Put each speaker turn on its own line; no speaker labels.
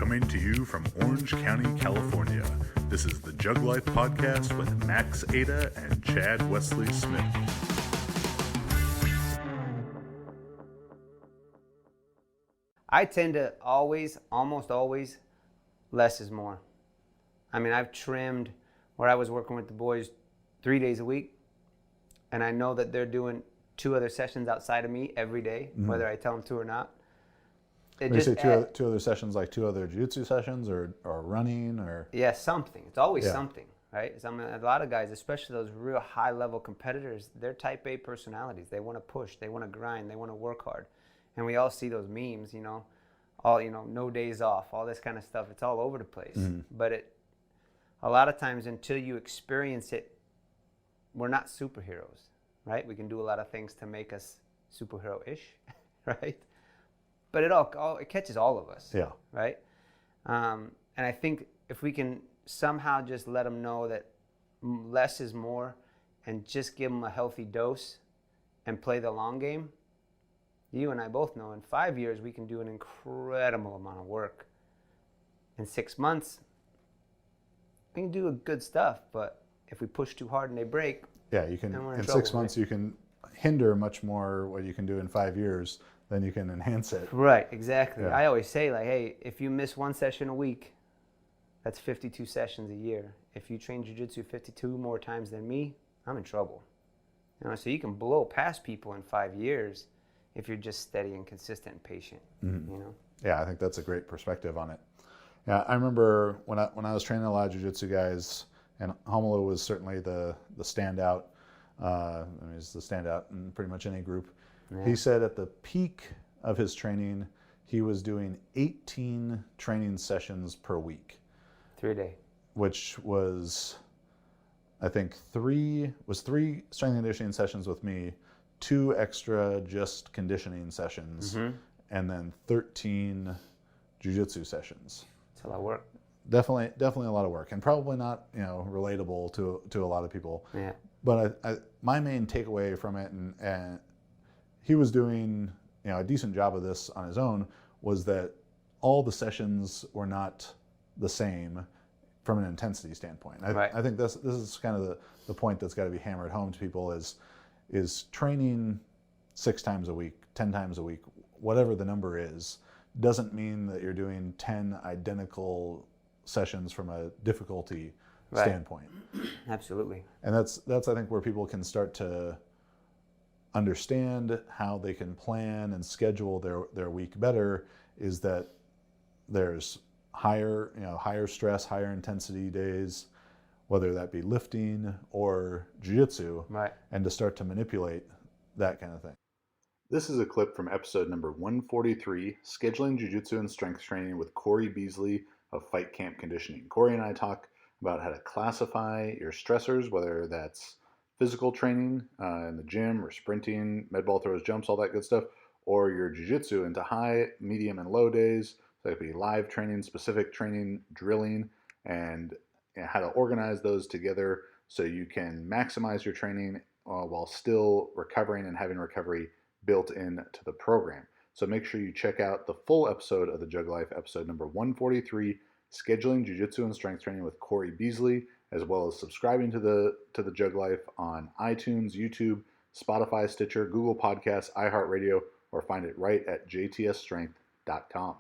Coming to you from Orange County, California, this is the Jug Life Podcast with Max Ada and Chad Wesley Smith.
I tend to almost always, less is more. I mean, I've trimmed where I was working with the boys 3 days a week, and I know that they're doing 2 other sessions outside of me every day, whether I tell them to or not.
When you say two other sessions, like 2 other jiu-jitsu sessions or running or?
Yeah, something. It's always something, right? I mean, a lot of guys, especially those real high-level competitors, they're type A personalities. They want to push, they want to grind, they want to work hard. And we all see those memes, no days off, all this kind of stuff. It's all over the place. But a lot of times until you experience it, we're not superheroes, right? We can do a lot of things to make us superhero-ish, right? But it catches all of us, right? And I think if we can somehow just let them know that less is more and just give them a healthy dose and play the long game, you and I both know in 5 years we can do an incredible amount of work. In 6 months, we can do good stuff, but if we push too hard and they break,
you can. In 6 months, you can hinder much more what you can do in 5 years than you can enhance it.
Right, exactly.
Yeah.
I always say, hey, if you miss 1 session a week, that's 52 sessions a year. If you train jiu-jitsu 52 more times than me, I'm in trouble. So you can blow past people in 5 years if you're just steady and consistent and patient.
Yeah, I think that's a great perspective on it. Yeah, I remember when I was training a lot of jiu-jitsu guys, and Romulo was certainly the standout. He's the standout in pretty much any group. Yeah. He said at the peak of his training, he was doing 18 training sessions per week.
3 a day.
Which was, I think, three strength and conditioning sessions with me, 2 extra just conditioning sessions, and then 13 jiu-jitsu sessions.
It's a lot of work.
Definitely a lot of work, and probably not relatable to a lot of people.
Yeah.
But my main takeaway from it, and he was doing a decent job of this on his own, was that all the sessions were not the same from an intensity standpoint. I think this is kind of the point that's got to be hammered home to people is training 6 times a week, 10 times a week, whatever the number is, doesn't mean that you're doing 10 identical sessions from a difficulty standpoint.
Absolutely.
And that's I think where people can start to understand how they can plan and schedule their week better, is that there's higher stress, higher intensity days, whether that be lifting or jiu-jitsu, and to start to manipulate that kind of thing. This is a clip from episode number 143, Scheduling Jiu-Jitsu and Strength Training with Corey Beasley of Fight Camp Conditioning. Corey and I talk about how to classify your stressors, whether that's physical training in the gym or sprinting, med ball throws, jumps, all that good stuff, or your jiu-jitsu into high, medium, and low days. So it could be live training, specific training, drilling, and how to organize those together so you can maximize your training while still recovering and having recovery built into the program. So make sure you check out the full episode of the Jug Life, episode number 143, Scheduling Jiu-Jitsu and Strength Training with Corey Beasley, as well as subscribing to the Jug Life on iTunes, YouTube, Spotify, Stitcher, Google Podcasts, iHeartRadio, or find it right at jtsstrength.com.